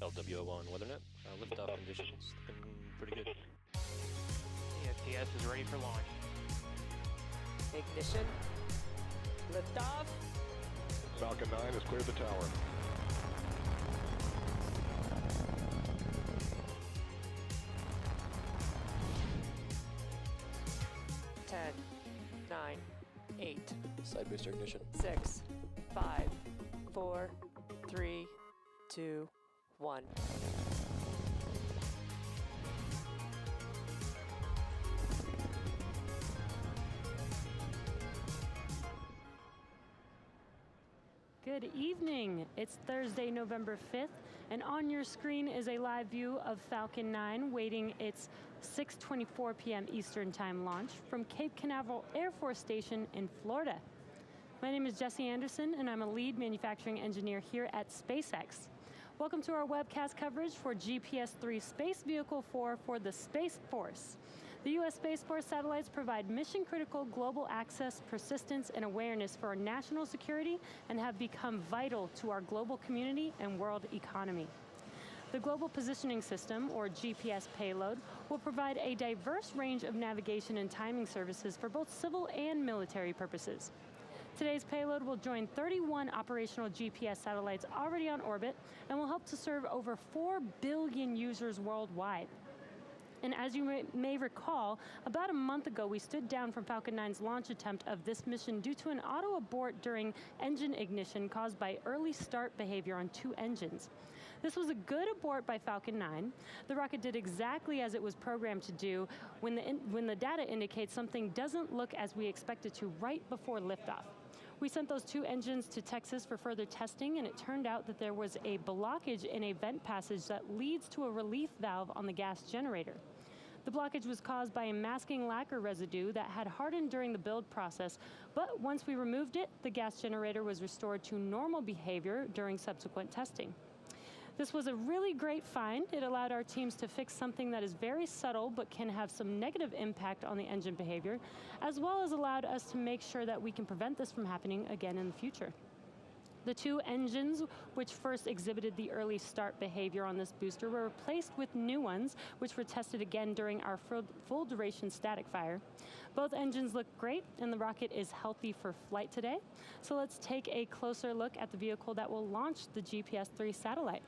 LWO1 WeatherNet. Liftoff conditions looking pretty good. ASDS is ready for launch. Ignition. Liftoff. Falcon 9 has cleared the tower. Ten, 9, 8, Side booster ignition. 6, 5, 4, 3, 2, 1. Good evening. It's Thursday, November 5th, and on your screen is a live view of Falcon 9 waiting its 6:24 p.m. Eastern Time launch from Cape Canaveral Air Force Station in Florida. My name is Jesse Anderson, and I'm a lead manufacturing engineer here at SpaceX. Welcome to our webcast coverage for GPS-3 Space Vehicle 4 for the Space Force. The U.S. Space Force satellites provide mission-critical global access, persistence, and awareness for our national security and have become vital to our global community and world economy. The Global Positioning System, or GPS payload, will provide a diverse range of navigation and timing services for both civil and military purposes. Today's payload will join 31 operational GPS satellites already on orbit and will help to serve over 4 billion users worldwide. And as you may recall, about a month ago, we stood down from Falcon 9's launch attempt of this mission due to an auto abort during engine ignition caused by early start behavior on 2 engines. This was a good abort by Falcon 9. The rocket did exactly as it was programmed to do when the data indicates something doesn't look as we expect it to right before liftoff. We sent those 2 engines to Texas for further testing, and it turned out that there was a blockage in a vent passage that leads to a relief valve on the gas generator. The blockage was caused by a masking lacquer residue that had hardened during the build process, but once we removed it, the gas generator was restored to normal behavior during subsequent testing. This was a really great find. It allowed our teams to fix something that is very subtle but can have some negative impact on the engine behavior, as well as allowed us to make sure that we can prevent this from happening again in the future. The 2 engines which first exhibited the early start behavior on this booster were replaced with new ones, which were tested again during our full duration static fire. Both engines look great, and the rocket is healthy for flight today. So let's take a closer look at the vehicle that will launch the GPS-3 satellite.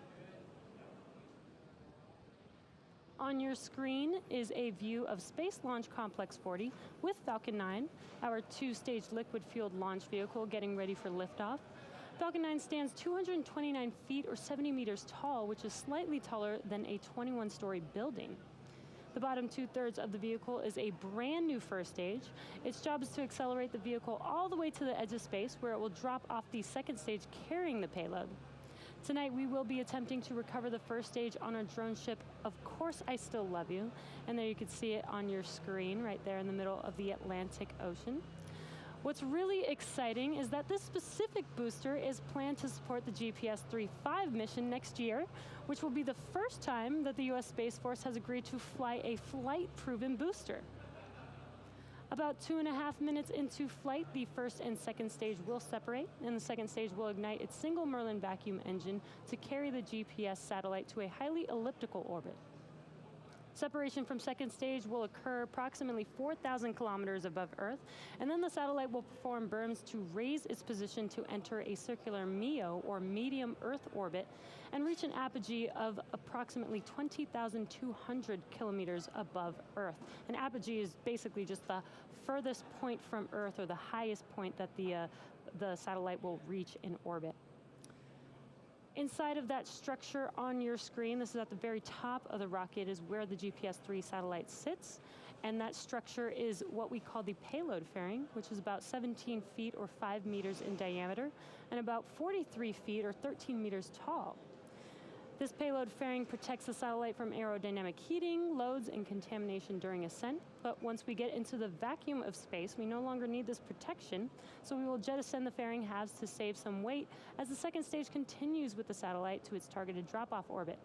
On your screen is a view of Space Launch Complex 40 with Falcon 9, our 2-stage liquid-fueled launch vehicle getting ready for liftoff. Falcon 9 stands 229 feet or 70 meters tall, which is slightly taller than a 21-story building. The bottom 2/3 of the vehicle is a brand new first stage. Its job is to accelerate the vehicle all the way to the edge of space, where it will drop off the second stage carrying the payload. Tonight we will be attempting to recover the first stage on our drone ship, Of Course I Still Love You, and there you can see it on your screen right there in the middle of the Atlantic Ocean. What's really exciting is that this specific booster is planned to support the GPS-3 mission next year, which will be the first time that the U.S. Space Force has agreed to fly a flight-proven booster. About 2.5 minutes into flight, the first and second stage will separate, and the second stage will ignite its single Merlin vacuum engine to carry the GPS satellite to a highly elliptical orbit. Separation from second stage will occur approximately 4,000 kilometers above Earth, and then the satellite will perform berms to raise its position to enter a circular MEO, or medium Earth orbit, and reach an apogee of approximately 20,200 kilometers above Earth. An apogee is basically just the furthest point from Earth, or the highest point that the satellite will reach in orbit. Inside of that structure on your screen, this is at the very top of the rocket, is where the GPS-3 satellite sits. And that structure is what we call the payload fairing, which is about 17 feet or 5 meters in diameter, and about 43 feet or 13 meters tall. This payload fairing protects the satellite from aerodynamic heating, loads, and contamination during ascent. But once we get into the vacuum of space, we no longer need this protection, so we will jettison the fairing halves to save some weight as the second stage continues with the satellite to its targeted drop-off orbit.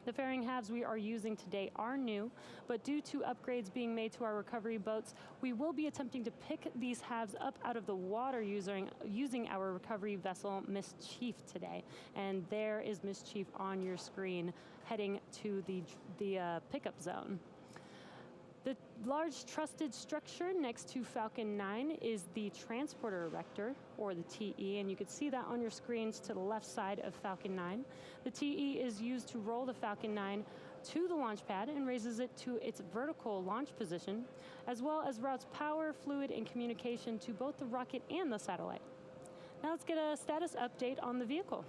The fairing halves we are using today are new, but due to upgrades being made to our recovery boats, we will be attempting to pick these halves up out of the water using our recovery vessel, Miss Chief, today. And there is Miss Chief on your screen, heading to the pickup zone. The large trusted structure next to Falcon 9 is the transporter erector, or the TE, and you can see that on your screens to the left side of Falcon 9. The TE is used to roll the Falcon 9 to the launch pad and raises it to its vertical launch position, as well as routes power, fluid, and communication to both the rocket and the satellite. Now let's get a status update on the vehicle.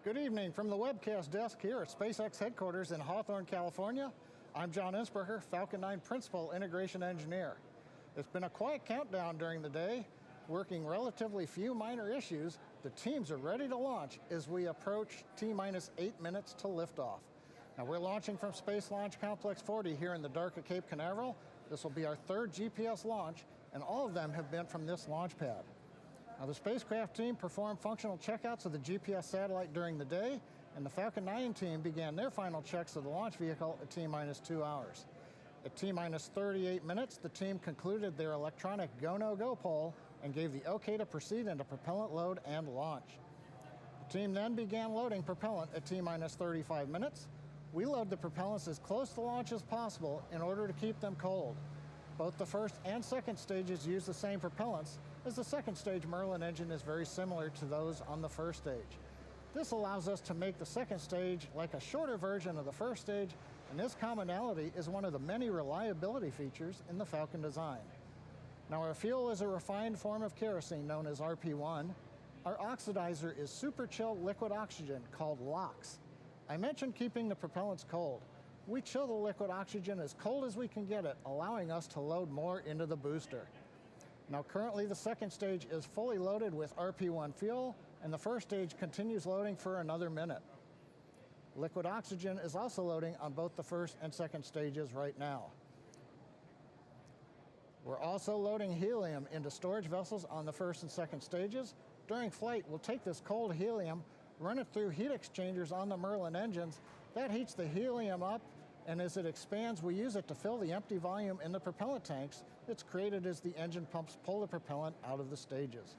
Good evening from the webcast desk here at SpaceX headquarters in Hawthorne, California. I'm John Insberger, Falcon 9 Principal Integration Engineer. It's been a quiet countdown during the day, working relatively few minor issues. The teams are ready to launch as we approach T-minus 8 minutes to liftoff. Now we're launching from Space Launch Complex 40 here in the dark of Cape Canaveral. This will be our third GPS launch, and all of them have been from this launch pad. Now the spacecraft team performed functional checkouts of the GPS satellite during the day, and the Falcon 9 team began their final checks of the launch vehicle at T-minus 2 hours. At T-minus 38 minutes, the team concluded their electronic go-no-go poll and gave the okay to proceed into propellant load and launch. The team then began loading propellant at T-minus 35 minutes. We load the propellants as close to launch as possible in order to keep them cold. Both the first and second stages use the same propellants, as the second stage Merlin engine is very similar to those on the first stage. This allows us to make the second stage like a shorter version of the first stage, and this commonality is one of the many reliability features in the Falcon design. Now our fuel is a refined form of kerosene known as RP1. Our oxidizer is super chilled liquid oxygen called LOX. I mentioned keeping the propellants cold. We chill the liquid oxygen as cold as we can get it, allowing us to load more into the booster. Now currently the second stage is fully loaded with RP1 fuel, and the first stage continues loading for another minute. Liquid oxygen is also loading on both the first and second stages right now. We're also loading helium into storage vessels on the first and second stages. During flight, we'll take this cold helium, run it through heat exchangers on the Merlin engines. That heats the helium up, and as it expands, we use it to fill the empty volume in the propellant tanks that's created as the engine pumps pull the propellant out of the stages.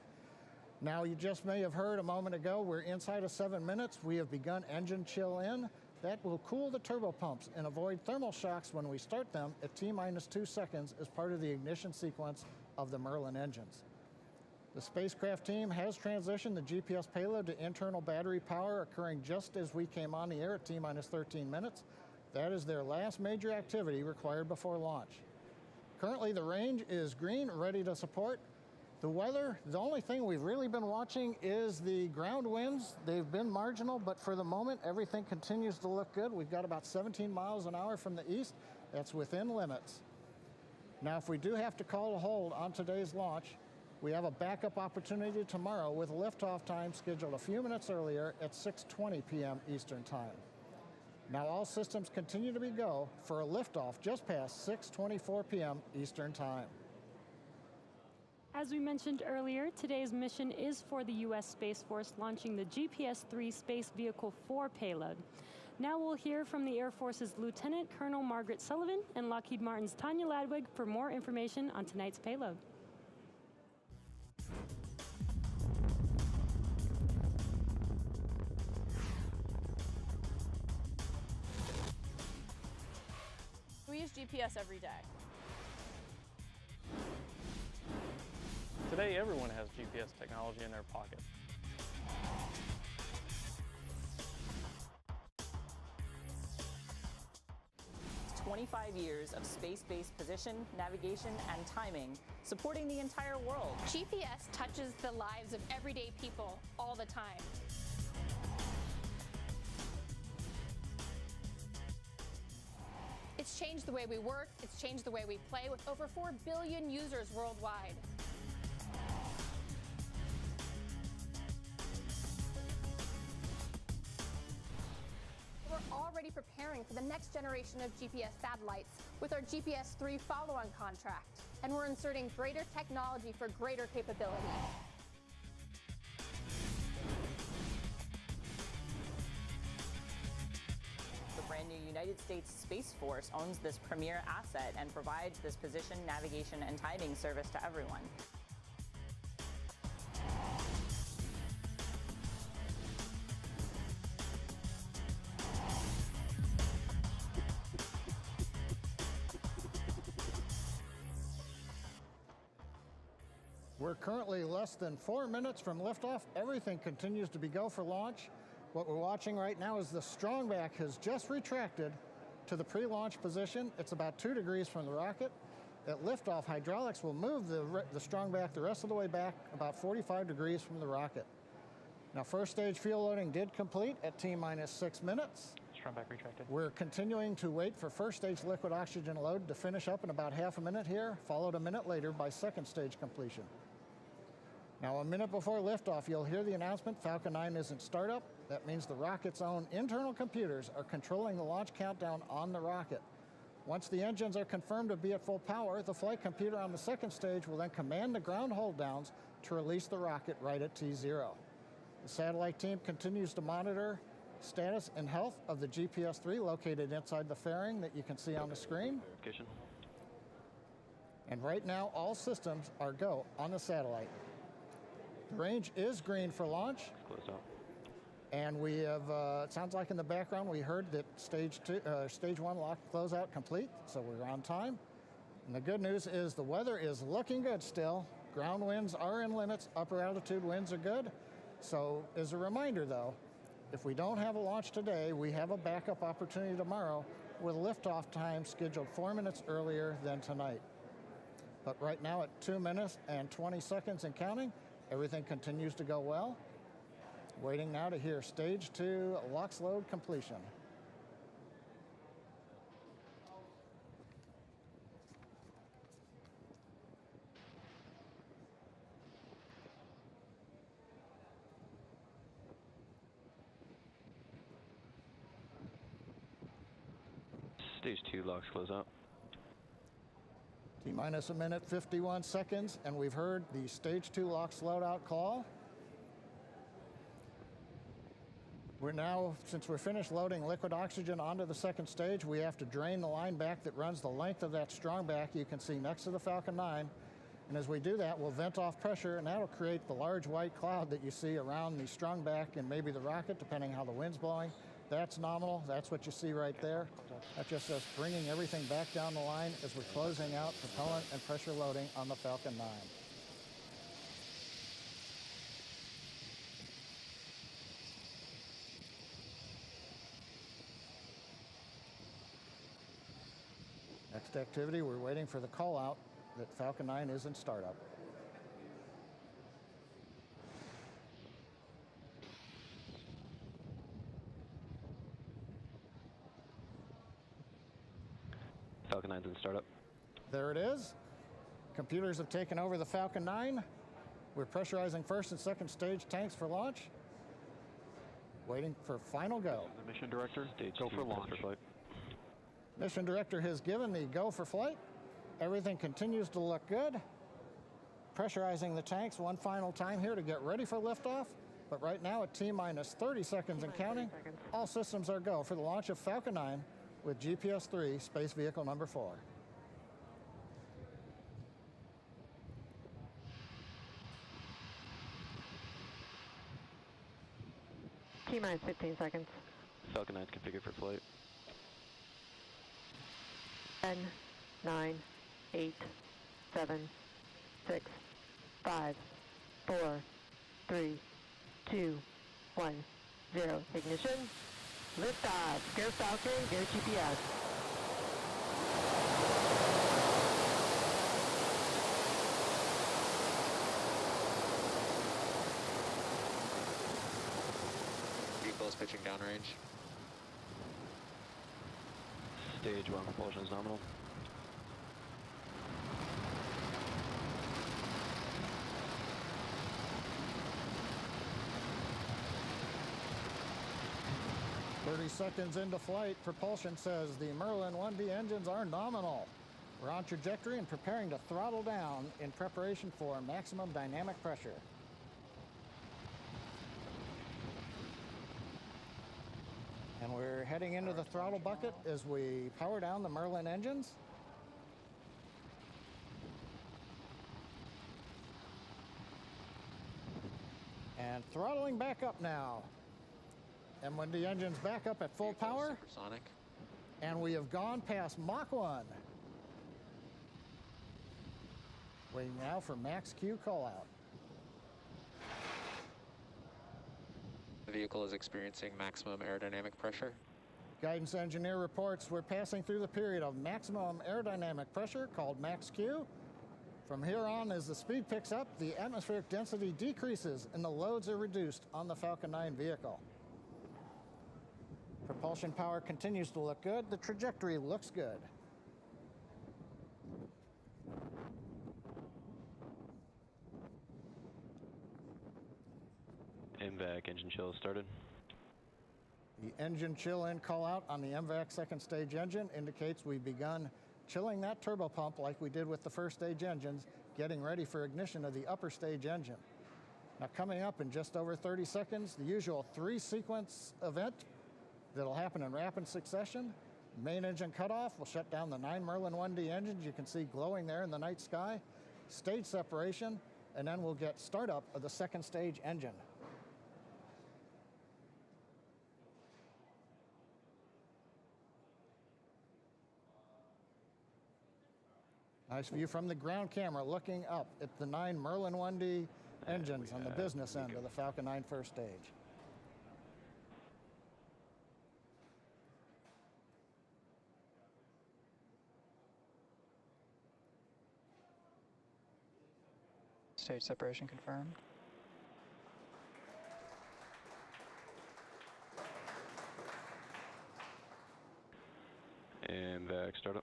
Now, you just may have heard a moment ago, we're inside of 7 minutes. We have begun engine chill in. That will cool the turbo pumps and avoid thermal shocks when we start them at T-minus 2 seconds as part of the ignition sequence of the Merlin engines. The spacecraft team has transitioned the GPS payload to internal battery power, occurring just as we came on the air at T-minus 13 minutes. That is their last major activity required before launch. Currently, the range is green, ready to support. The weather, the only thing we've really been watching is the ground winds. They've been marginal, but for the moment, everything continues to look good. We've got about 17 miles an hour from the east. That's within limits. Now, if we do have to call a hold on today's launch, we have a backup opportunity tomorrow with liftoff time scheduled a few minutes earlier at 6:20 p.m. Eastern Time. Now, all systems continue to be go for a liftoff just past 6:24 p.m. Eastern Time. As we mentioned earlier, today's mission is for the U.S. Space Force launching the GPS-3 Space Vehicle 4 payload. Now we'll hear from the Air Force's Lieutenant Colonel Margaret Sullivan and Lockheed Martin's Tanya Ladwig for more information on tonight's payload. We use GPS every day. Today, everyone has GPS technology in their pocket. 25 years of space-based position, navigation, and timing, supporting the entire world. GPS touches the lives of everyday people all the time. It's changed the way we work, it's changed the way we play with over 4 billion users worldwide. We're already preparing for the next generation of GPS satellites with our GPS-3 follow-on contract, and we're inserting greater technology for greater capability. United States Space Force owns this premier asset and provides this position, navigation, and timing service to everyone. We're currently less than 4 minutes from liftoff. Everything continues to be go for launch. What we're watching right now is the strongback has just retracted to the pre-launch position. It's about 2 degrees from the rocket. At liftoff, hydraulics will move the strongback the rest of the way back about 45 degrees from the rocket. Now, first stage fuel loading did complete at T-minus 6 minutes. Strongback retracted. We're continuing to wait for first stage liquid oxygen load to finish up in about half a minute here, followed a minute later by second stage completion. Now, a minute before liftoff, you'll hear the announcement Falcon 9 is in startup. That means the rocket's own internal computers are controlling the launch countdown on the rocket. Once the engines are confirmed to be at full power, the flight computer on the second stage will then command the ground hold downs to release the rocket right at T0. The satellite team continues to monitor status and health of the GPS-3 located inside the fairing that you can see on the screen. And right now, all systems are go on the satellite. The range is green for launch. Close out. And we have, it sounds like in the background, we heard that stage 1 lock closeout complete, so we're on time. And the good news is the weather is looking good still. Ground winds are in limits, upper altitude winds are good. So as a reminder though, if we don't have a launch today, we have a backup opportunity tomorrow with liftoff time scheduled 4 minutes earlier than tonight. But right now at 2 minutes and 20 seconds and counting, everything continues to go well. Waiting now to hear stage 2 LOX load completion. Stage 2 LOX close out. T-minus a minute, 51 seconds, and we've heard the stage 2 LOX loadout call. We're now, since we're finished loading liquid oxygen onto the second stage, we have to drain the line back that runs the length of that strong back you can see next to the Falcon 9. And as we do that, we'll vent off pressure, and that'll create the large white cloud that you see around the strong back and maybe the rocket, depending how the wind's blowing. That's nominal. That's what you see right there. That's just us bringing everything back down the line as we're closing out propellant and pressure loading on the Falcon 9. Next activity, we're waiting for the call out that Falcon 9 is in startup. Falcon 9's in startup. There it is. Computers have taken over the Falcon 9. We're pressurizing first and second stage tanks for launch. Waiting for final go. The mission director, go for launch. Mission director has given the go for flight. Everything continues to look good. Pressurizing the tanks one final time here to get ready for liftoff. But right now at T-minus 30 seconds and counting, all systems are go for the launch of Falcon 9 with GPS-3 Space Vehicle number 4. T-minus 15 seconds. Falcon 9's configured for flight. 10, 9, 8, 7, 6, 5, 4, 3, 2, 1, 0. Ignition. Liftoff. Go Falcon. Go GPS. Vehicle is pitching downrange. Stage 1 propulsion is nominal. Seconds into flight, propulsion says the Merlin 1B engines are nominal. We're on trajectory and preparing to throttle down in preparation for maximum dynamic pressure. And we're heading into the throttle bucket as we power down the Merlin engines. And throttling back up now. And when the engine's back up at full power, Supersonic. and we have gone past Mach 1. Waiting now for max Q call out. The vehicle is experiencing maximum aerodynamic pressure. Guidance engineer reports we're passing through the period of maximum aerodynamic pressure called max Q. From here on, as the speed picks up, the atmospheric density decreases and the loads are reduced on the Falcon 9 vehicle. Propulsion power continues to look good. The trajectory looks good. MVAC engine chill started. The engine chill in call out on the MVAC second stage engine indicates we've begun chilling that turbo pump like we did with the first stage engines, getting ready for ignition of the upper stage engine. Now coming up in just over 30 seconds, the usual 3-sequence event that'll happen in rapid succession. Main engine cutoff will shut down the 9 Merlin 1D engines you can see glowing there in the night sky. Stage separation, and then we'll get startup of the second stage engine. Nice view from the ground camera looking up at the 9 Merlin 1D engines on the business end of the Falcon 9 first stage. Stage separation confirmed. MVAC startup.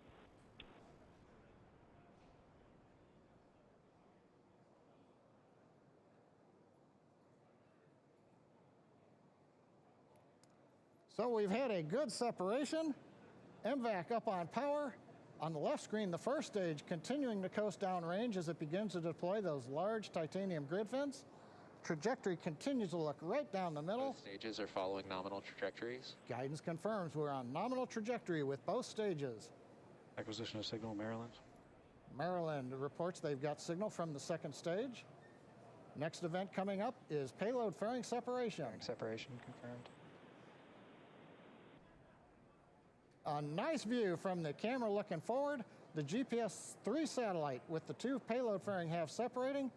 So we've had a good separation. MVAC up on power. On the left screen, the first stage continuing to coast downrange as it begins to deploy those large titanium grid fins. Trajectory continues to look right down the middle. Both stages are following nominal trajectories. Guidance confirms we're on nominal trajectory with both stages. Acquisition of signal, Maryland. Maryland reports they've got signal from the second stage. Next event coming up is payload fairing separation. Fairing separation confirmed. A nice view from the camera looking forward. The GPS-3 satellite with the 2 payload fairing halves separating.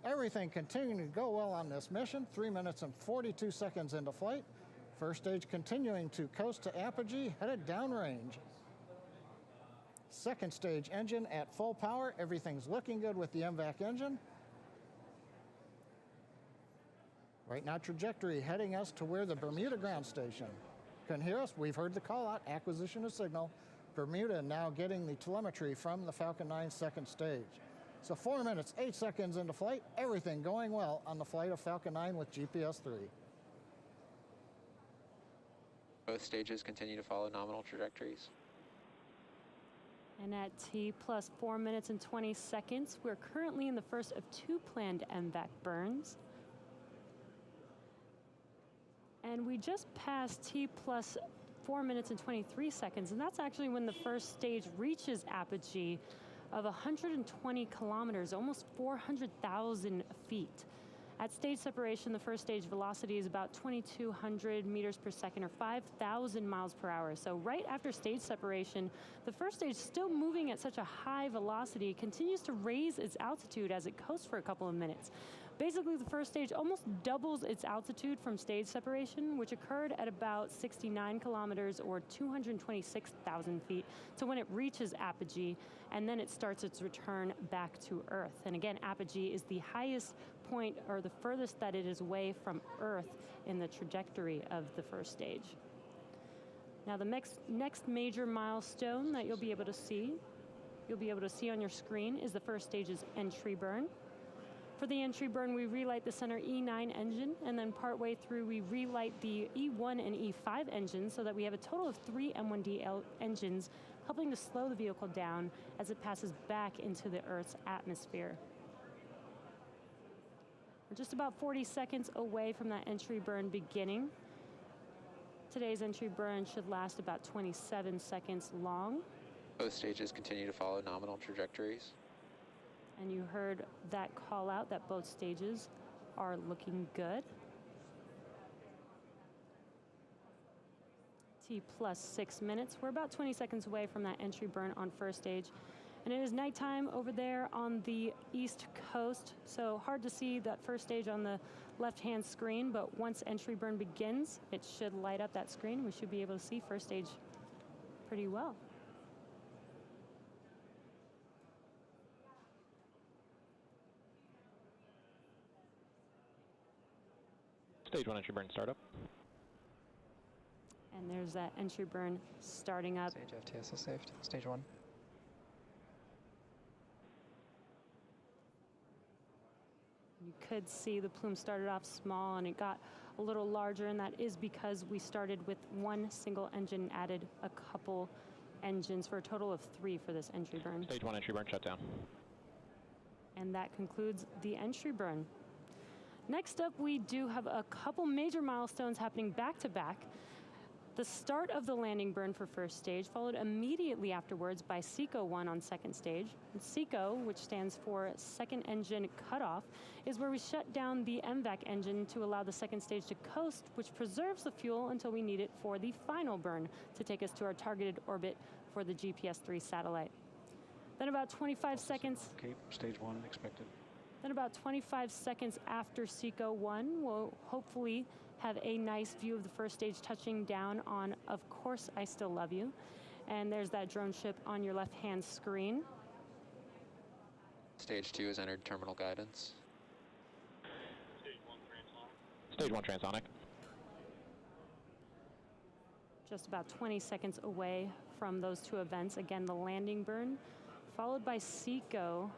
Everything continuing to go well on this mission. 3 minutes and 42 seconds into flight. First stage continuing to coast to apogee, headed downrange. Second stage engine at full power. Everything's looking good with the MVAC engine. Right now, trajectory heading us to where the Bermuda ground station. Can hear us? We've heard the call out, acquisition of signal. Bermuda now getting the telemetry from the Falcon 9 second stage. So 4 minutes, 8 seconds into flight, everything going well on the flight of Falcon 9 with GPS-3. Both stages continue to follow nominal trajectories. And at T plus 4 minutes and 20 seconds, we're currently in the first of 2 planned MVAC burns. And we just passed T plus 4 minutes and 23 seconds, and that's actually when the first stage reaches apogee of 120 kilometers, almost 400,000 feet. At stage separation, the first stage velocity is about 2,200 meters per second, or 5,000 miles per hour. So right after stage separation, the first stage, still moving at such a high velocity, continues to raise its altitude as it coasts for a couple of minutes. Basically, the first stage almost doubles its altitude from stage separation, which occurred at about 69 kilometers or 226,000 feet, to when it reaches apogee, and then it starts its return back to Earth. And again, apogee is the highest point, or the furthest that it is away from Earth in the trajectory of the first stage. Now, the next major milestone that you'll be able to see on your screen is the first stage's entry burn. For the entry burn, we relight the center E9 engine, and then partway through, we relight the E1 and E5 engines so that we have a total of 3 M1D engines, helping to slow the vehicle down as it passes back into the Earth's atmosphere. We're just about 40 seconds away from that entry burn beginning. Today's entry burn should last about 27 seconds long. Both stages continue to follow nominal trajectories. And you heard that call out that both stages are looking good. T plus 6 minutes. We're about 20 seconds away from that entry burn on first stage. And it is nighttime over there on the East Coast, so hard to see that first stage on the left-hand screen, but once entry burn begins, it should light up that screen. We should be able to see first stage pretty well. Stage 1 entry burn startup. And there's that entry burn starting up. Stage FTS is saved. Stage 1. You could see the plume started off small and it got a little larger, and that is because we started with one single engine, added a couple engines for a total of 3 for this entry burn. Stage 1 entry burn shut down. And that concludes the entry burn. Next up, we do have a couple major milestones happening back to back. The start of the landing burn for first stage, followed immediately afterwards by SECO-1 on second stage. And SECO, which stands for Second Engine Cutoff, is where we shut down the MVAC engine to allow the second stage to coast, which preserves the fuel until we need it for the final burn to take us to our targeted orbit for the GPS-3 satellite. Then about 25 seconds. Okay, stage 1 expected. Then about 25 seconds after SECO-1, we'll hopefully have a nice view of the first stage touching down on, of course, I Still Love You. And there's that drone ship on your left-hand screen. Stage 2 has entered terminal guidance. Stage 1 transonic. Just about 20 seconds away from those two events. Again, the landing burn, followed by SECO-1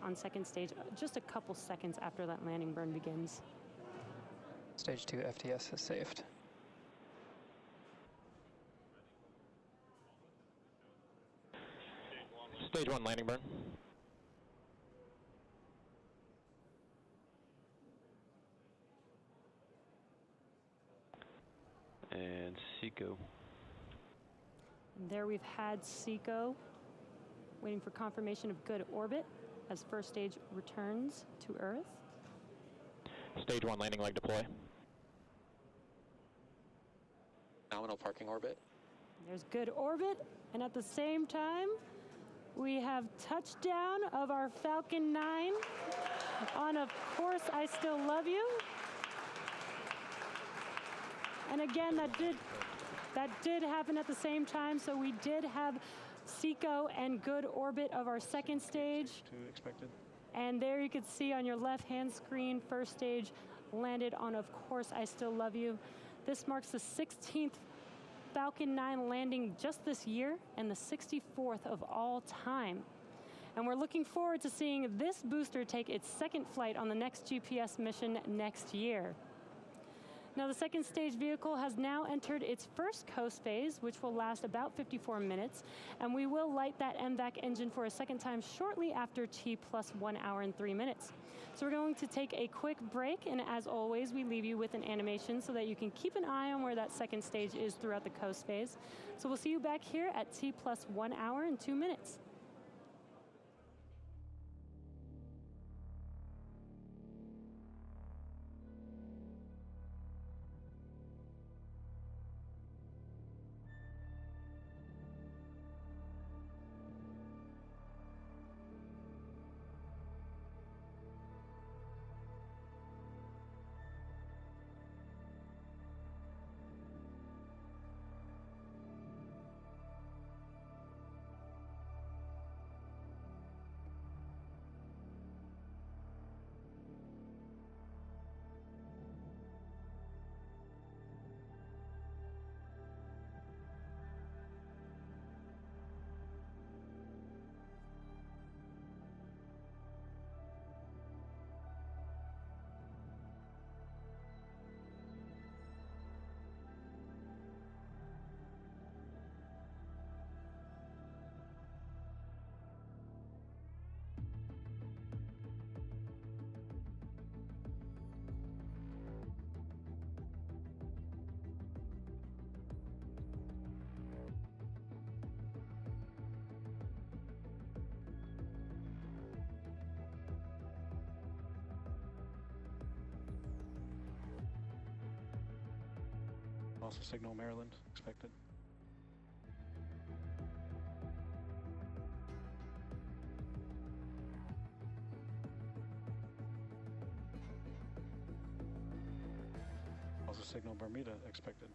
on second stage, just a couple seconds after that landing burn begins. Stage 2 FTS is saved. Stage 1 landing burn. And SECO. And there we've had SECO waiting for confirmation of good orbit as first stage returns to Earth. Stage 1 landing leg deploy. Nominal parking orbit. There's good orbit, and at the same time, we have touchdown of our Falcon 9 on, of course, I Still Love You. And again, that did happen at the same time, so we did have SECO and good orbit of our second stage. 2 expected. And there you can see on your left-hand screen, first stage landed on, of course, I Still Love You. This marks the 16th Falcon 9 landing just this year and the 64th of all time. And we're looking forward to seeing this booster take its second flight on the next GPS mission next year. Now, the second stage vehicle has now entered its first coast phase, which will last about 54 minutes, and we will light that MVAC engine for a second time shortly after T plus 1 hour and 3 minutes. So we're going to take a quick break, and as always, we leave you with an animation so that you can keep an eye on where that second stage is throughout the coast phase. So we'll see you back here at T plus 1 hour and 2 minutes. Also signal Maryland, expected. Also signal Bermuda, expected.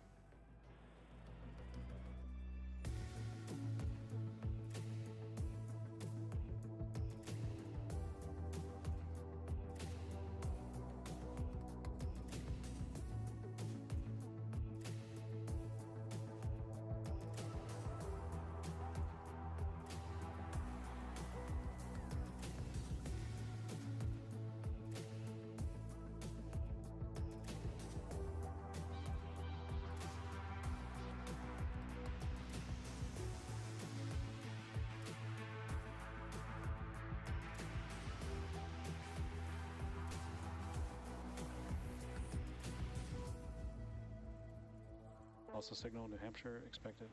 Also signal New Hampshire, expected.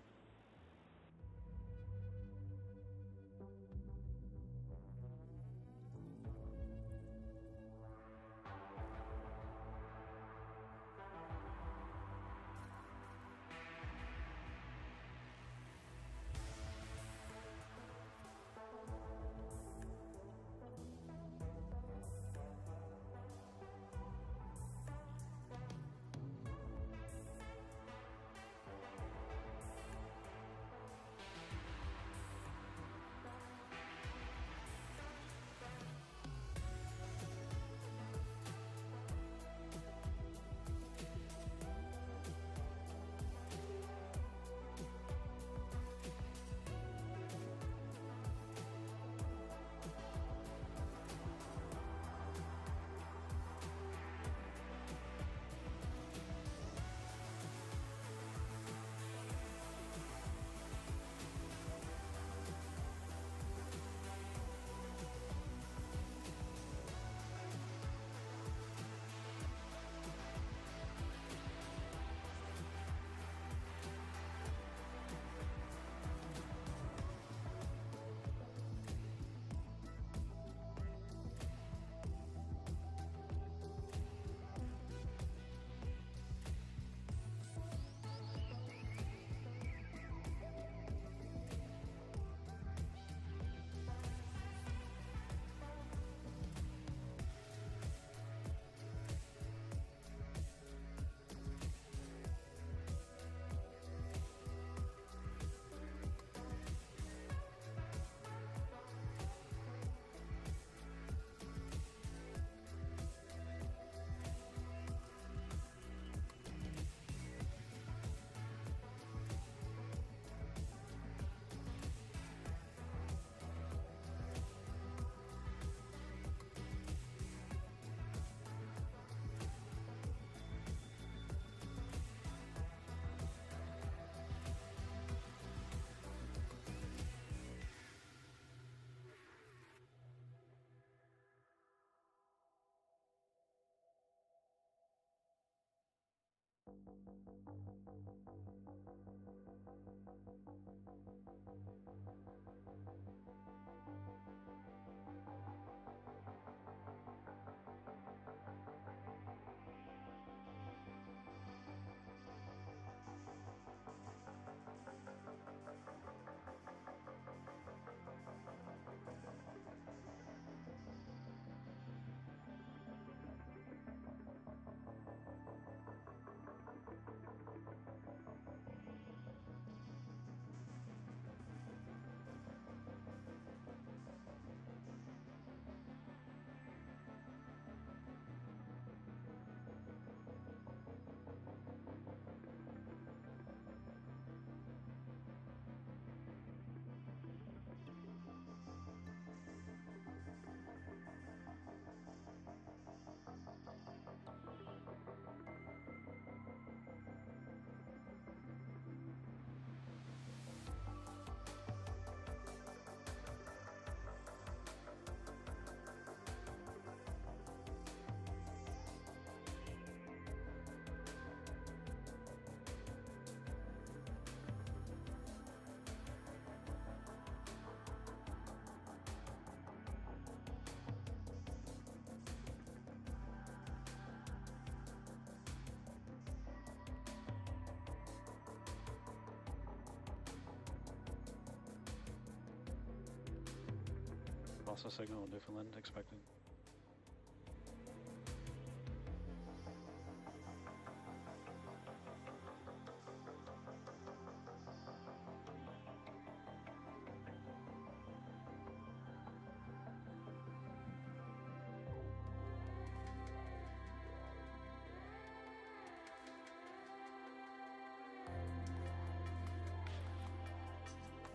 Also signal Newfoundland expected.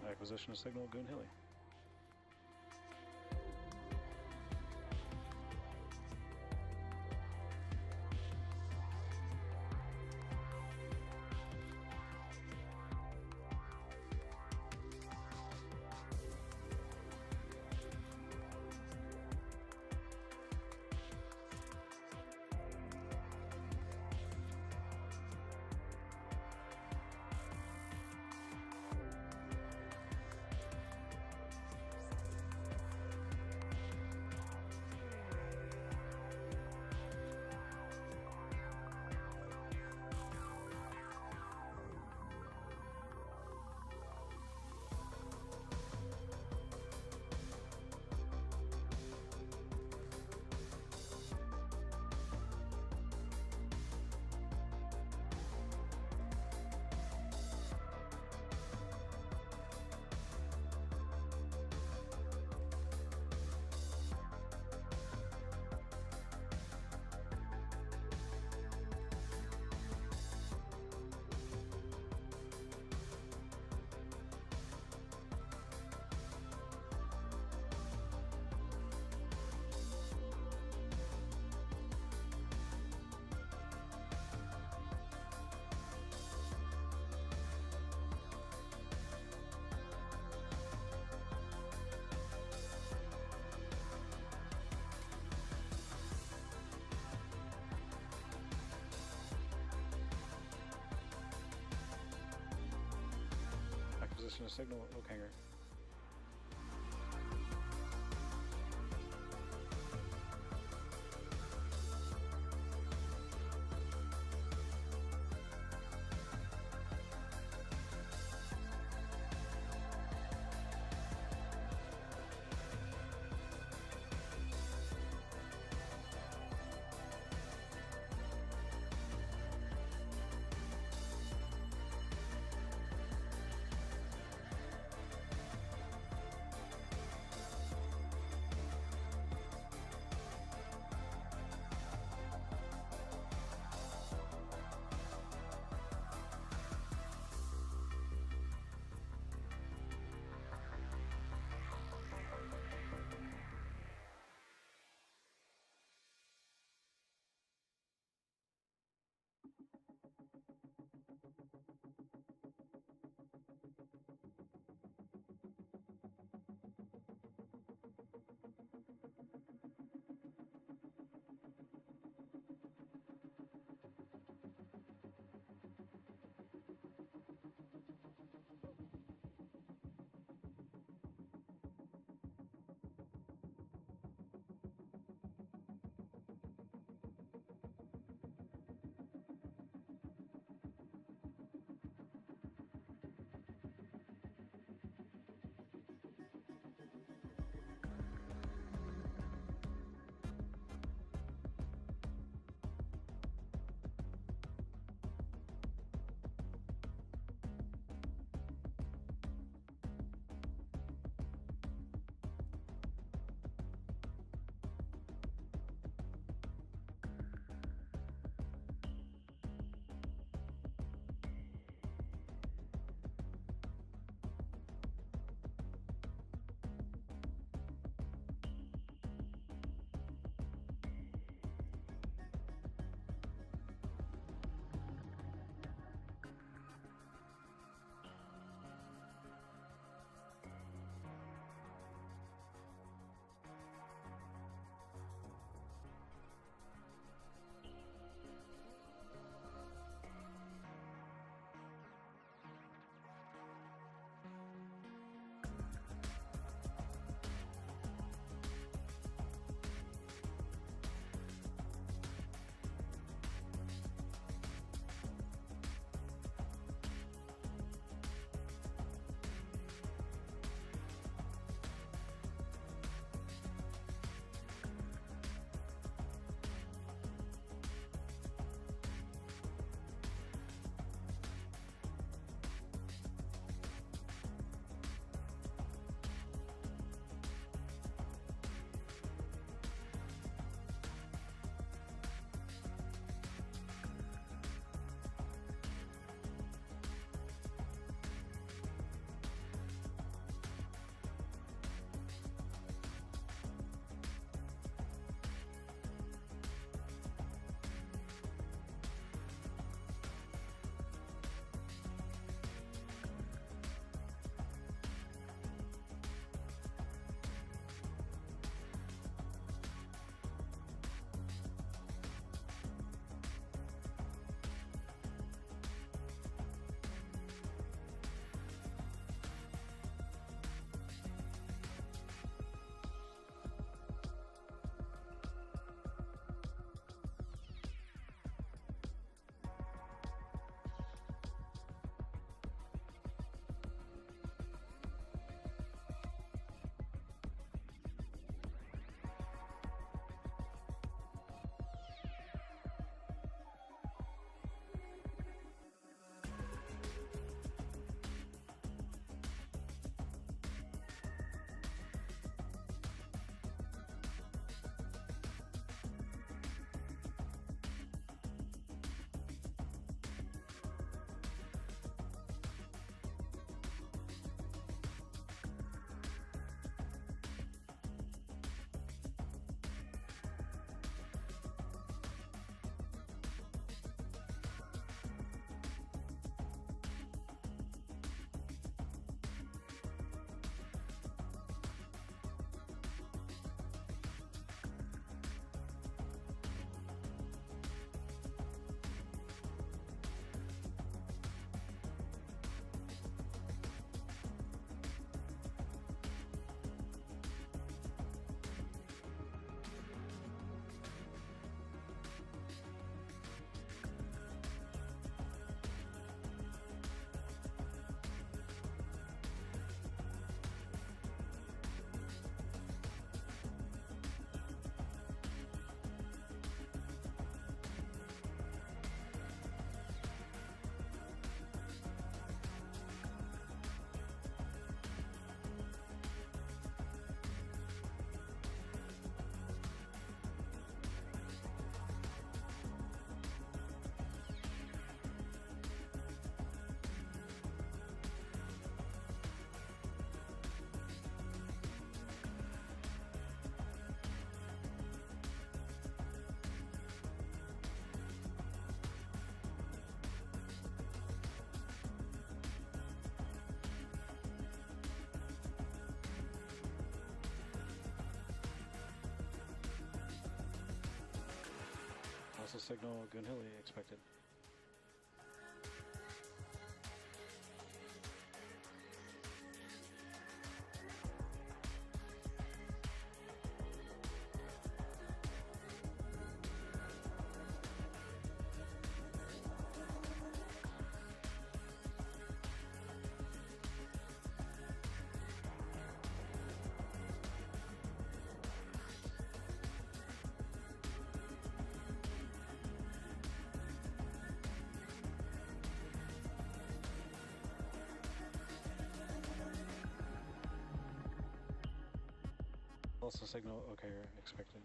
Acquisition of signal Goon Hilly. Acquisition of signal Oak Hanger. signal Goonhilly expected. Also signal okay expected.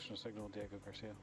Additional signal, Diego Garcia.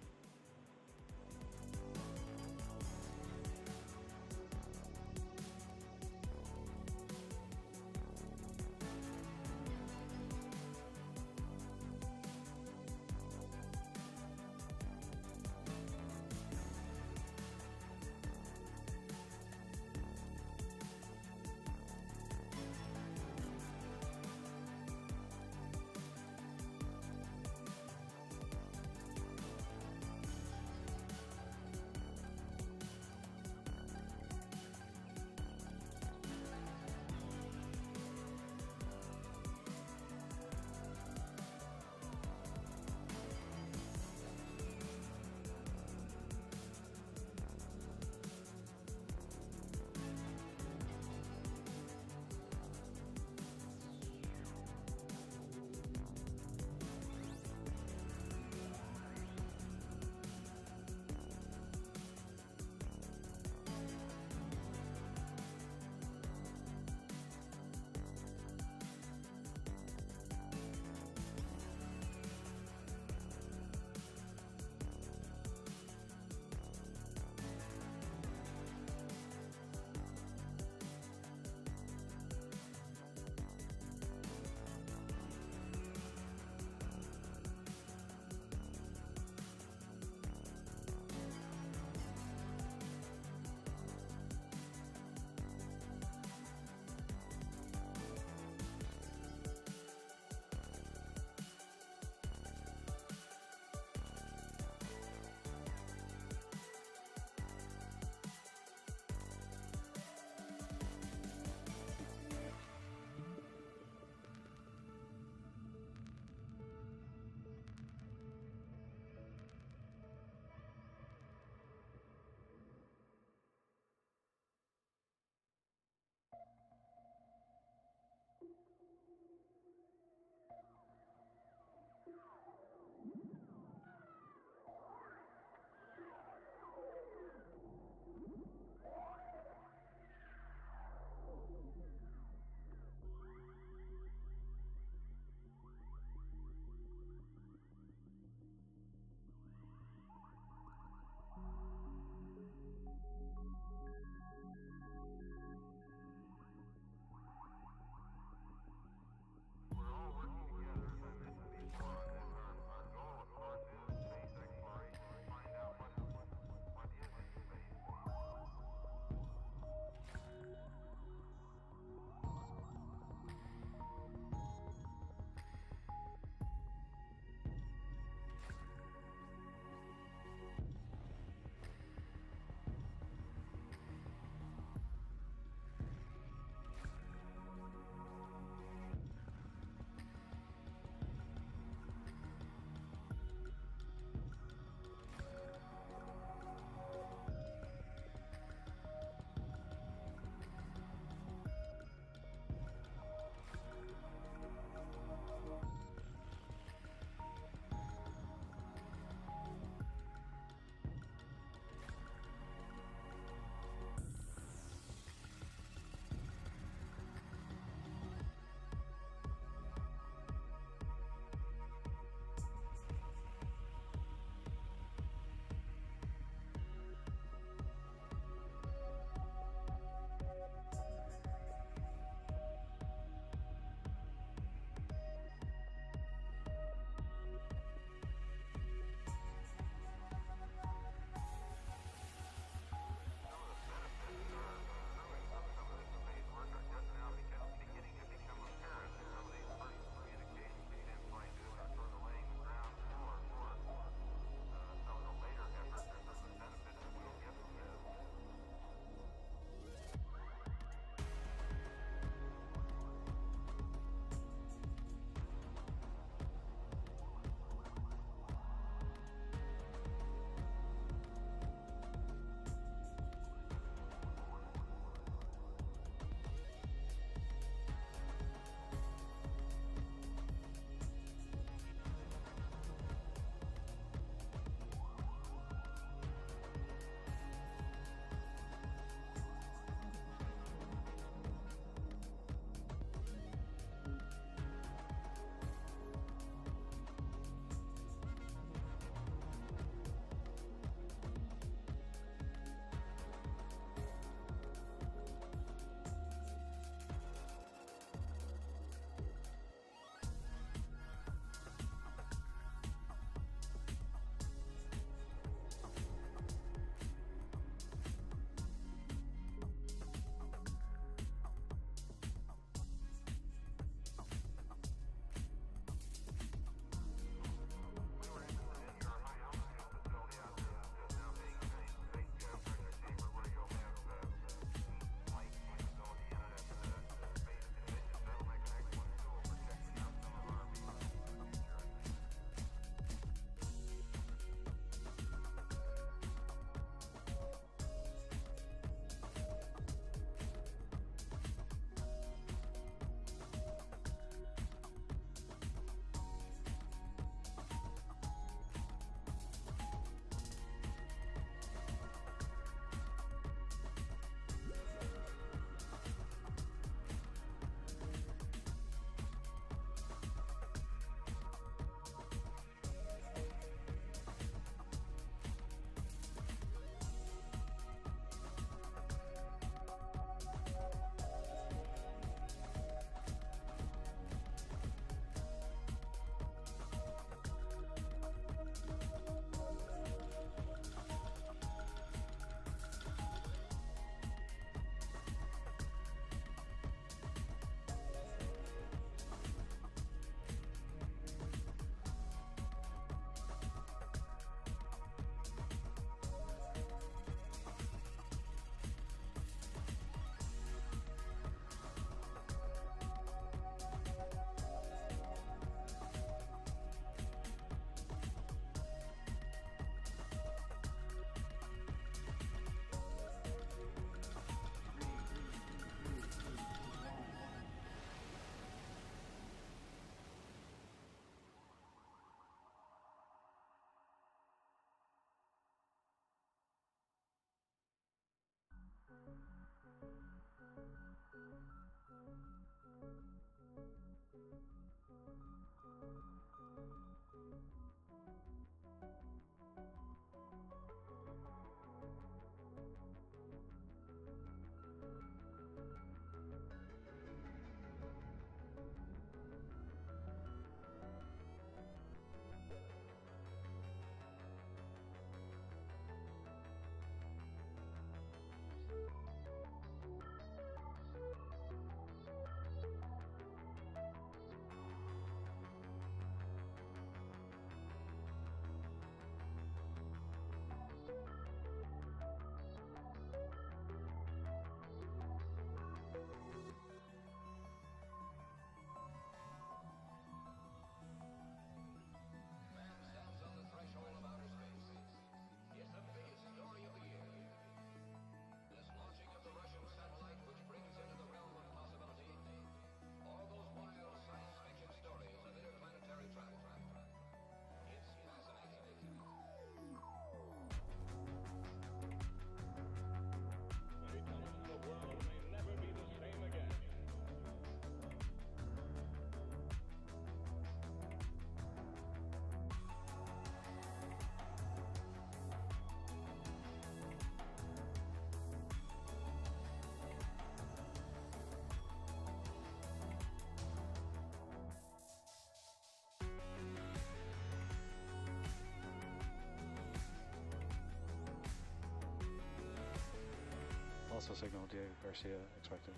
Also signal Diego Garcia expected.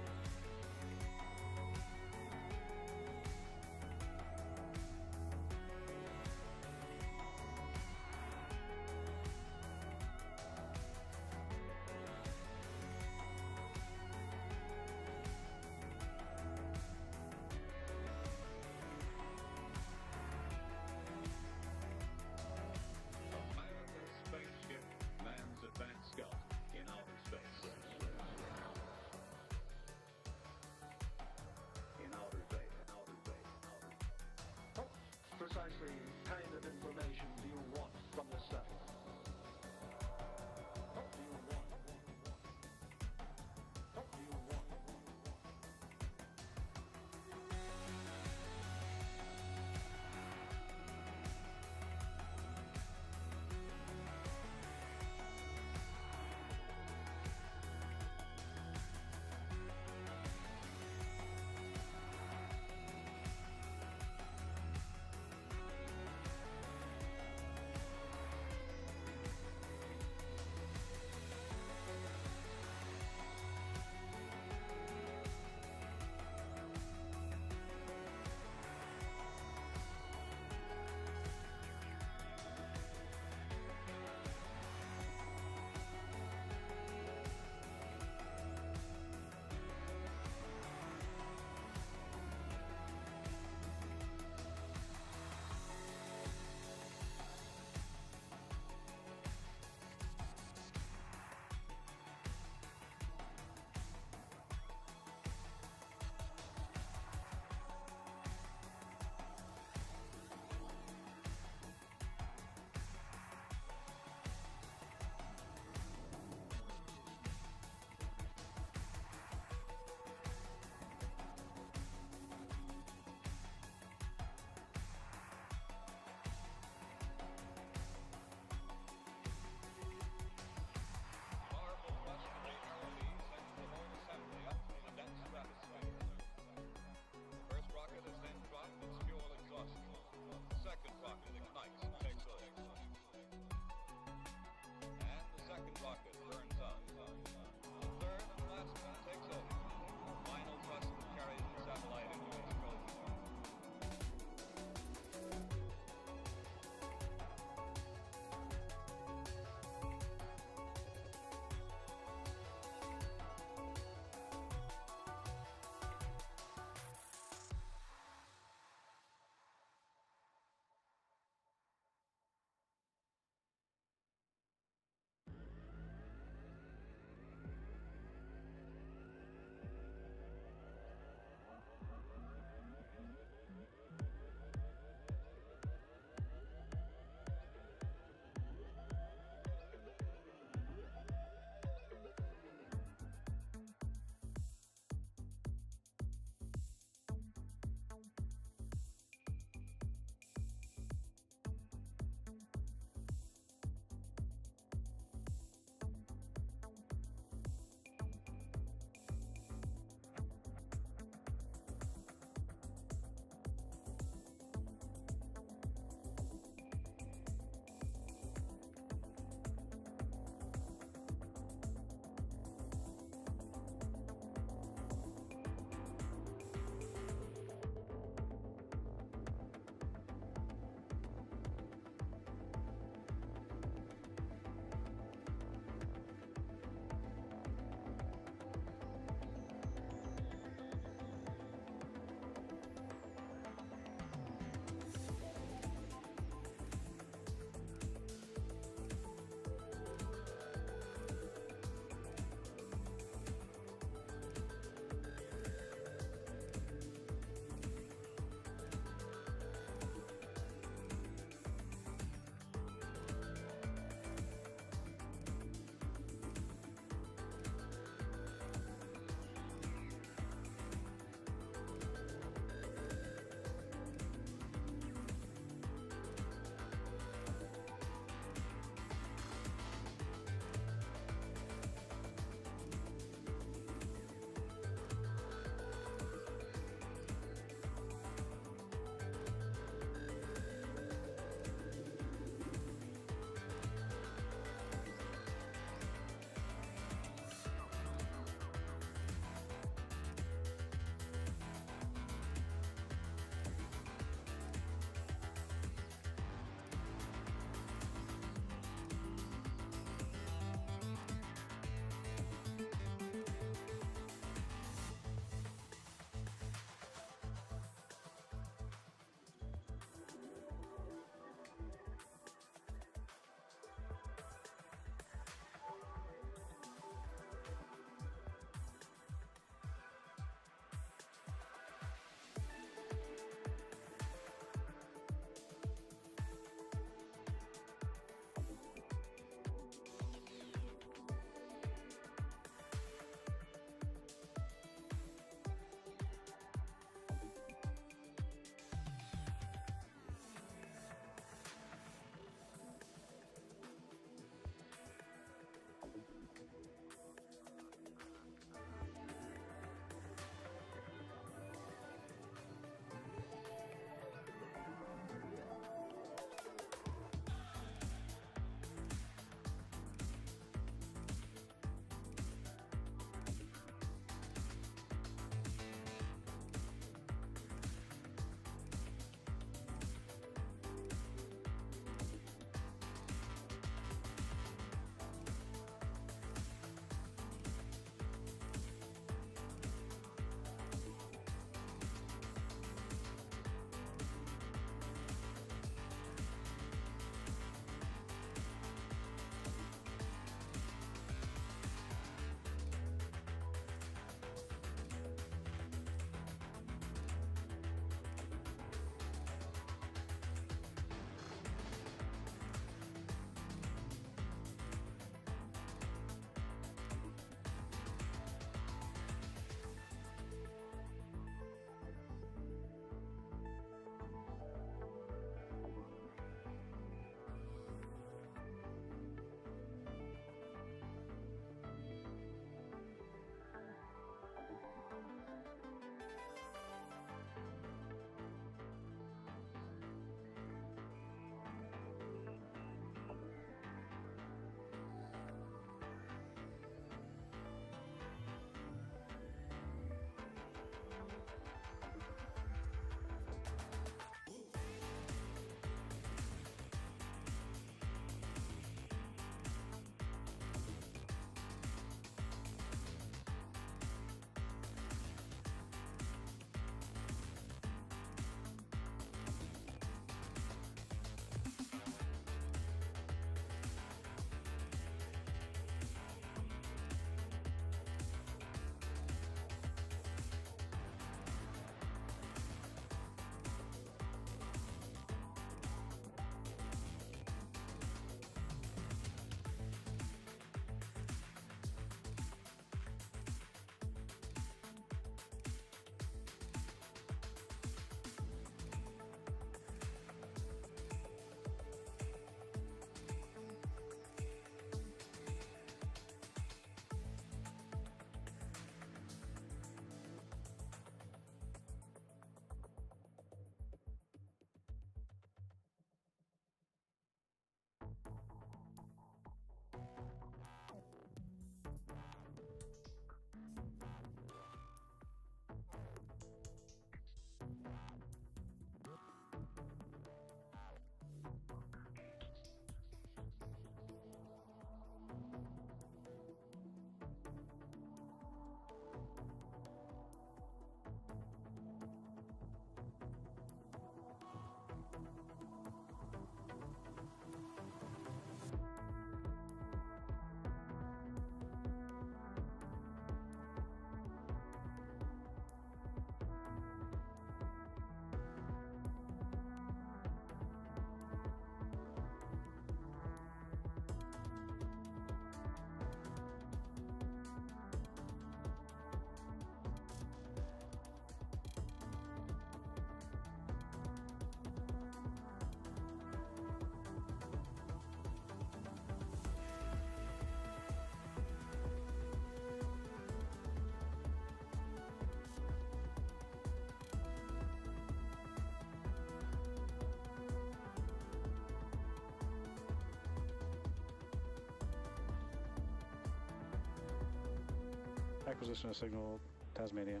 acquisition of signal Tasmania.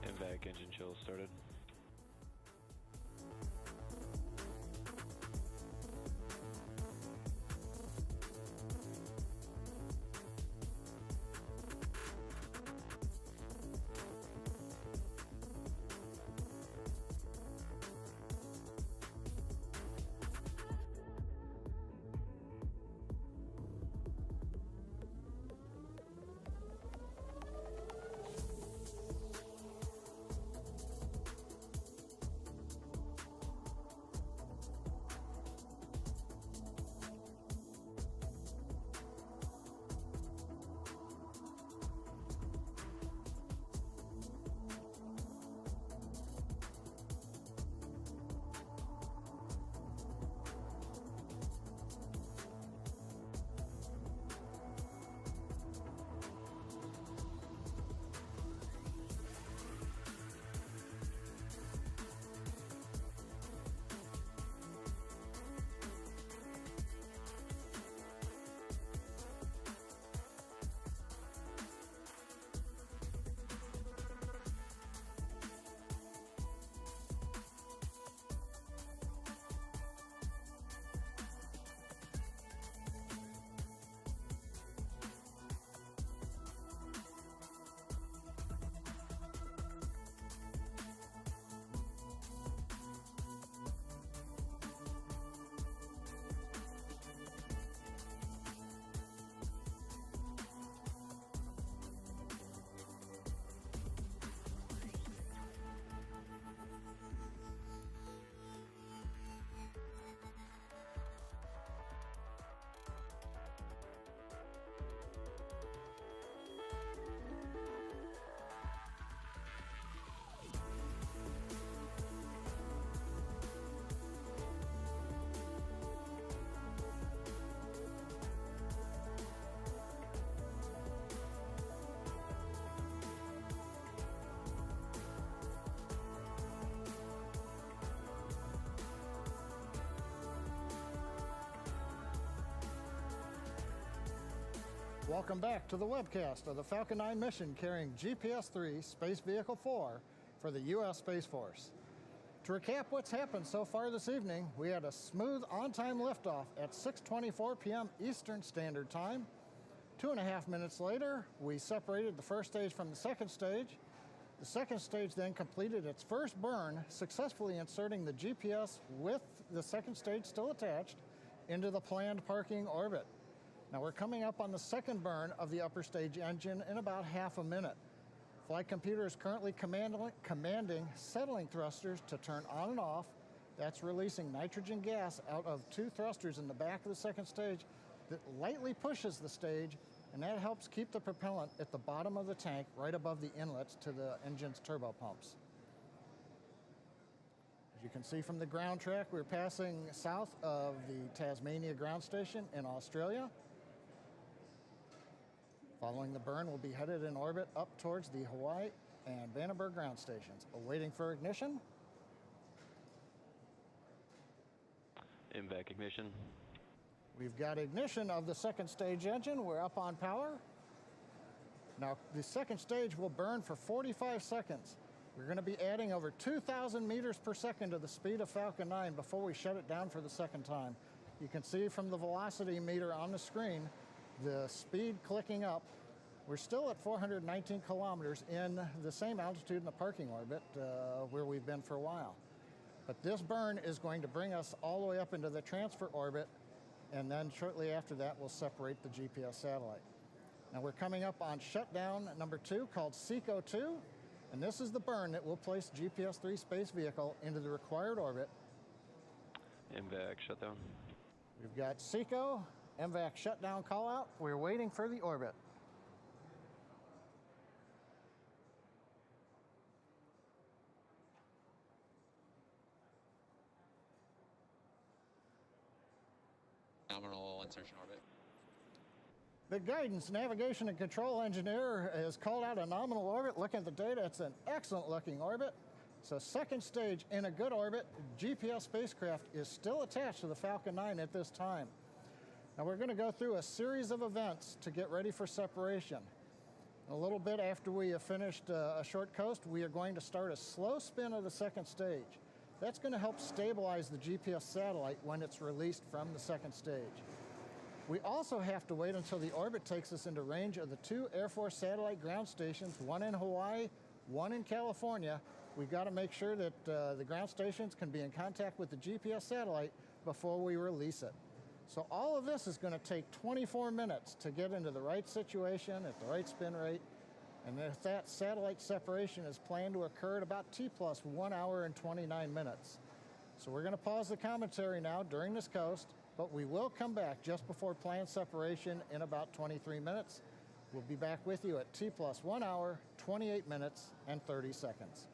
MVAC engine chill started. Welcome back to the webcast of the Falcon 9 mission carrying GPS-3 Space Vehicle 4 for the U.S. Space Force. To recap what's happened so far this evening, we had a smooth on-time liftoff at 6:24 p.m. Eastern Standard Time. 2.5 minutes later, we separated the first stage from the second stage. The second stage then completed its first burn, successfully inserting the GPS with the second stage still attached into the planned parking orbit. Now we're coming up on the second burn of the upper stage engine in about half a minute. Flight computer is currently commanding settling thrusters to turn on and off. That's releasing nitrogen gas out of 2 thrusters in the back of the second stage that lightly pushes the stage, and that helps keep the propellant at the bottom of the tank right above the inlets to the engine's turbo pumps. As you can see from the ground track, we're passing south of the Tasmania ground station in Australia. Following the burn, we'll be headed in orbit up towards the Hawaii and Vandenberg ground stations. Awaiting for ignition. MVAC ignition. We've got ignition of the second stage engine. We're up on power. Now, the second stage will burn for 45 seconds. We're going to be adding over 2,000 meters per second to the speed of Falcon 9 before we shut it down for the second time. You can see from the velocity meter on the screen the speed clicking up We're still at 419 kilometers in the same altitude in the parking orbit where we've been for a while. But this burn is going to bring us all the way up into the transfer orbit, and then shortly after that we'll separate the GPS satellite. Now we're coming up on shutdown number 2 called SECO-2, and this is the burn that will place GPS-3 space vehicle into the required orbit. MVAC shutdown. We've got SECO, MVAC shutdown call out. We're waiting for the orbit. Nominal insertion orbit. The guidance, navigation, and control engineer has called out a nominal orbit. Looking at the data, it's an excellent looking orbit. So second stage in a good orbit. GPS spacecraft is still attached to the Falcon 9 at this time. Now we're going to go through a series of events to get ready for separation. A little bit after we have finished a short coast, we are going to start a slow spin of the second stage. That's going to help stabilize the GPS satellite when it's released from the second stage. We also have to wait until the orbit takes us into range of the 2 Air Force satellite ground stations, one in Hawaii, one in California. We've got to make sure that the ground stations can be in contact with the GPS satellite before we release it. So all of this is going to take 24 minutes to get into the right situation at the right spin rate. And if that satellite separation is planned to occur at about T+1 hour and 29 minutes. So we're going to pause the commentary now during this coast, but we will come back just before planned separation in about 23 minutes. We'll be back with you at T+1 hour, 28 minutes, and 30 seconds.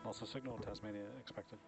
Also signal Tasmania expected.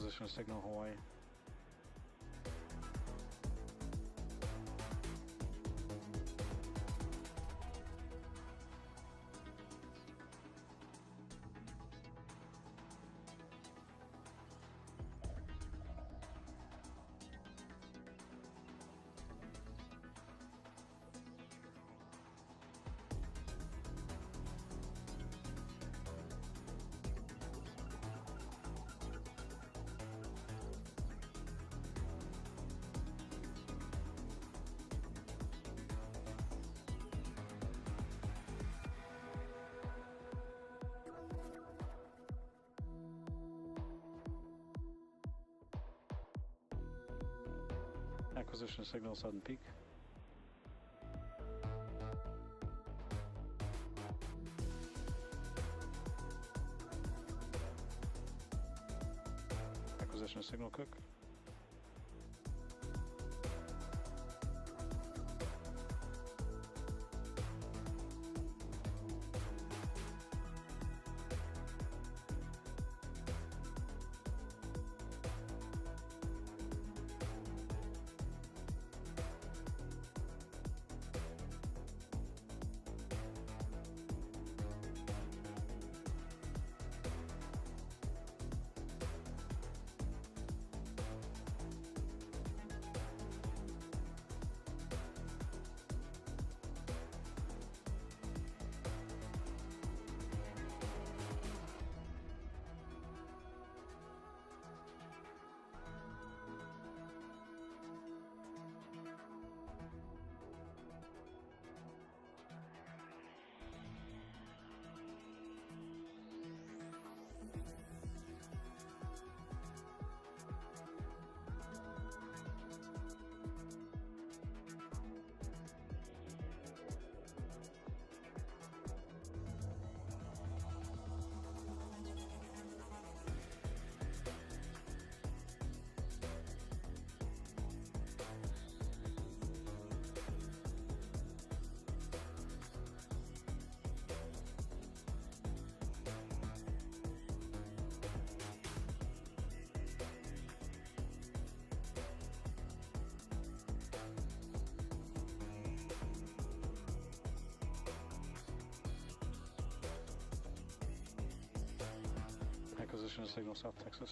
Acquisition signal Hawaii. Acquisition signal Southern Peak. Acquisition signal Cook. Acquisition signal South Texas.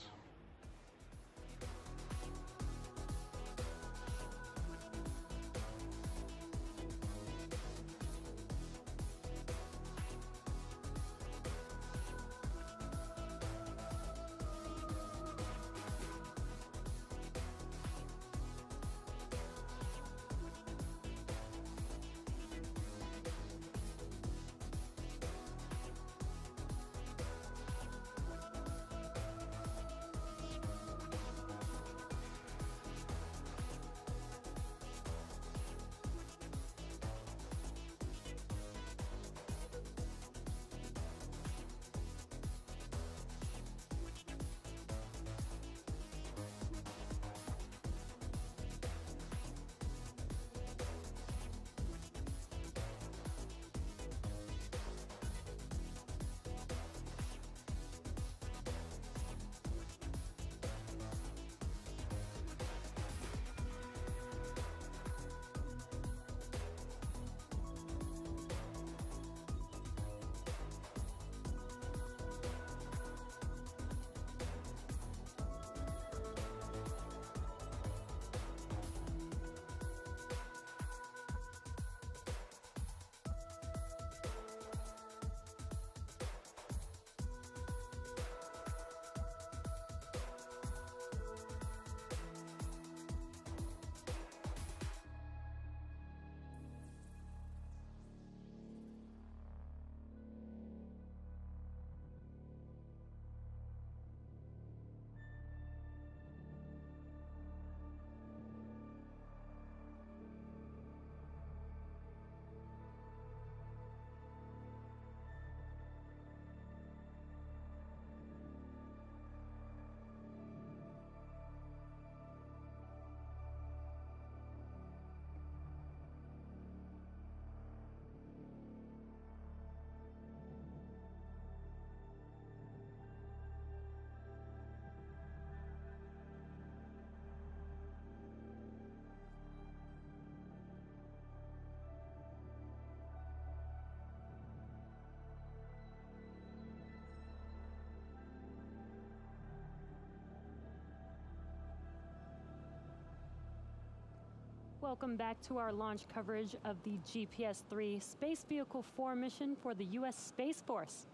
Welcome back to our launch coverage of the GPS-3 Space Vehicle 4 mission for the U.S. Space Force.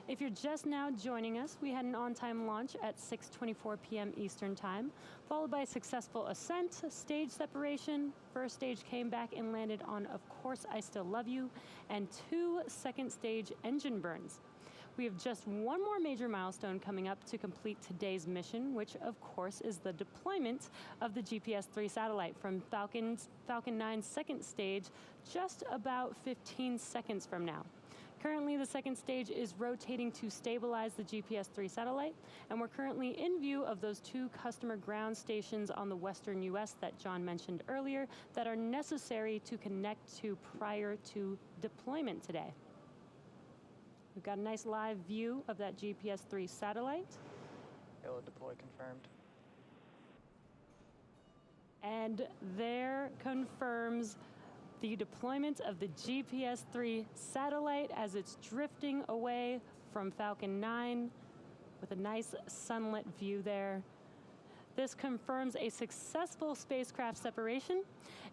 If you're just now joining us, we had an on-time launch at 6:24 p.m. Eastern Time, followed by a successful ascent, stage separation. First stage came back and landed on Of Course I Still Love You, and 2 second stage engine burns. We have just one more major milestone coming up to complete today's mission, which of course is the deployment of the GPS-3 satellite from Falcon 9's second stage just about 15 seconds from now. Currently, the second stage is rotating to stabilize the GPS-3 satellite, and we're currently in view of those 2 customer ground stations on the western U.S. that John mentioned earlier that are necessary to connect to prior to deployment today. We've got a nice live view of that GPS-3 satellite. Payload deploy confirmed. And there confirms the deployment of the GPS-3 satellite as it's drifting away from Falcon 9 with a nice sunlit view there. This confirms a successful spacecraft separation,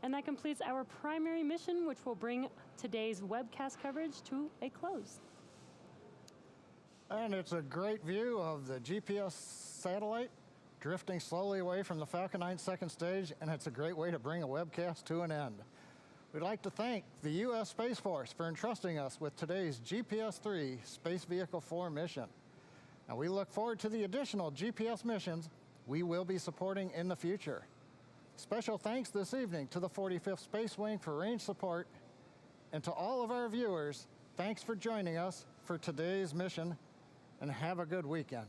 and that completes our primary mission, which will bring today's webcast coverage to a close. And it's a great view of the GPS satellite drifting slowly away from the Falcon 9 second stage, and it's a great way to bring a webcast to an end. We'd like to thank the U.S. Space Force for entrusting us with today's GPS-3 Space Vehicle 4 mission. And we look forward to the additional GPS missions we will be supporting in the future. Special thanks this evening to the 45th Space Wing for range support, and to all of our viewers, thanks for joining us for today's mission, and have a good weekend.